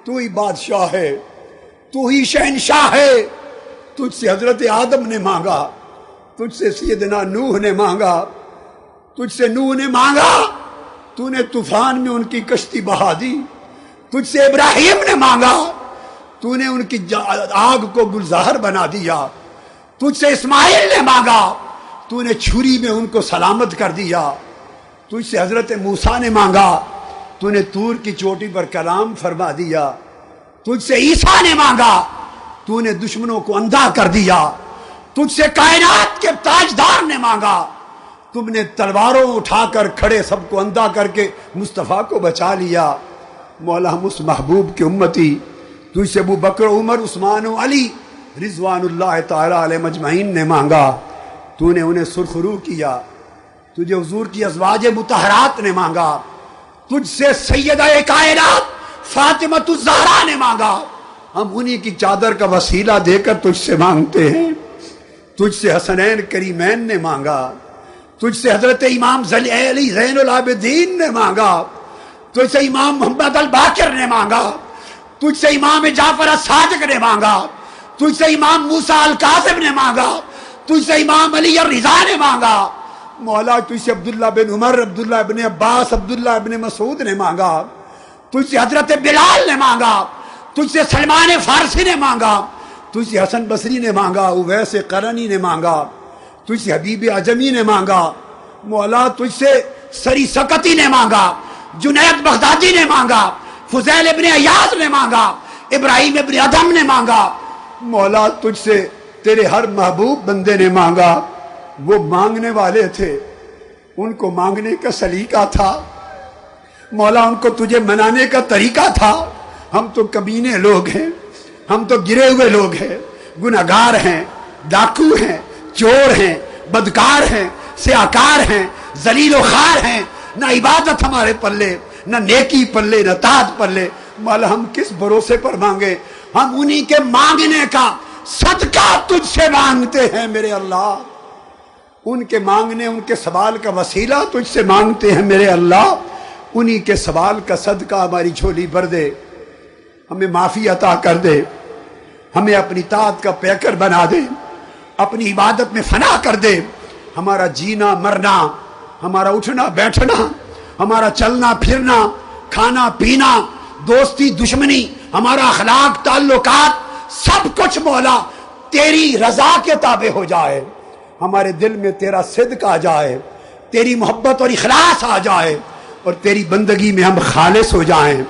تو ہی بادشاہ ہے، تو ہی شہنشاہ ہے۔ تجھ سے حضرت آدم نے مانگا، تجھ سے سیدنا نوح نے مانگا، تجھ سے نوح نے مانگا، تو نے طوفان میں ان کی کشتی بہا دی۔ تجھ سے ابراہیم نے مانگا، تو نے ان کی آگ کو گلزار بنا دیا۔ تجھ سے اسماعیل نے مانگا، تو نے چھری میں ان کو سلامت کر دیا۔ تجھ سے حضرت موسیٰ نے مانگا، تو نے طور کی چوٹی پر کلام فرما دیا۔ تجھ سے عیسیٰ نے مانگا، تو نے دشمنوں کو اندھا کر دیا۔ تجھ سے کائنات کے تاجدار نے مانگا، تم نے تلواروں اٹھا کر کھڑے سب کو اندھا کر کے مصطفیٰ کو بچا لیا۔ مولا ہم اس محبوب کے امتی، تجھ سے ابو بکر، عمر، عثمان و علی رضوان اللہ تعالی علیہ مجمعین نے مانگا، تو نے انہیں سرخرو کیا۔ تجھے حضور کی ازواج مطہرات نے مانگا، تجھ سے سیدہ کائنات فاطمۃ الزہرا نے مانگا، ہم انہی کی چادر کا وسیلہ دے کر تجھ سے مانگتے ہیں۔ تجھ سے حسنین کریمین نے مانگا، تجھ سے حضرت امام علی زین العابدین نے مانگا، تجھ سے امام محمد الباقر نے مانگا، تجھ سے امام جعفر الصادق نے مانگا، تجھ سے امام موسیٰ الکاظم نے مانگا، تجھ سے امام علی الرضا نے مانگا۔ مولا تجھ سے عبداللہ بن عمر، عبداللہ ابن عباس، عبداللہ ابن مسعود نے مانگا، تجھ سے حضرت بلال نے مانگا، تجھ سے سلمان فارسی نے مانگا، تجھ سے حسن بصری نے مانگا، اویس قرنی نے مانگا، تجھ سے حبیب عجمی نے مانگا۔ مولا تجھ سے سری سکتی نے مانگا، جنید بغدادی نے مانگا، فضیل ابن عیاض نے مانگا، ابراہیم ابن ادم نے مانگا۔ مولا تجھ سے تیرے ہر محبوب بندے نے مانگا۔ وہ مانگنے والے تھے، ان کو مانگنے کا سلیقہ تھا، مولا ان کو تجھے منانے کا طریقہ تھا۔ ہم تو کمینے لوگ ہیں، ہم تو گرے ہوئے لوگ ہیں، گناہگار ہیں، ڈاکو ہیں، چور ہیں، بدکار ہیں، سیاکار ہیں، ذلیل و خوار ہیں، نہ عبادت ہمارے پلے، نہ نیکی پلے، نہ طاعت پلے۔ مولا ہم کس بھروسے پر مانگے؟ ہم انہی کے مانگنے کا صدقہ تجھ سے مانگتے ہیں میرے اللہ، ان کے مانگنے، ان کے سوال کا وسیلہ تجھ سے مانگتے ہیں میرے اللہ۔ انہی کے سوال کا صدقہ ہماری جھولی بھر دے، ہمیں معافی عطا کر دے، ہمیں اپنی طاعت کا پیکر بنا دے، اپنی عبادت میں فنا کر دے۔ ہمارا جینا مرنا، ہمارا اٹھنا بیٹھنا، ہمارا چلنا پھرنا، کھانا پینا، دوستی دشمنی، ہمارا اخلاق تعلقات، سب کچھ مولا تیری رضا کے تابع ہو جائے، ہمارے دل میں تیرا صدق آ جائے، تیری محبت اور اخلاص آ جائے، اور تیری بندگی میں ہم خالص ہو جائیں۔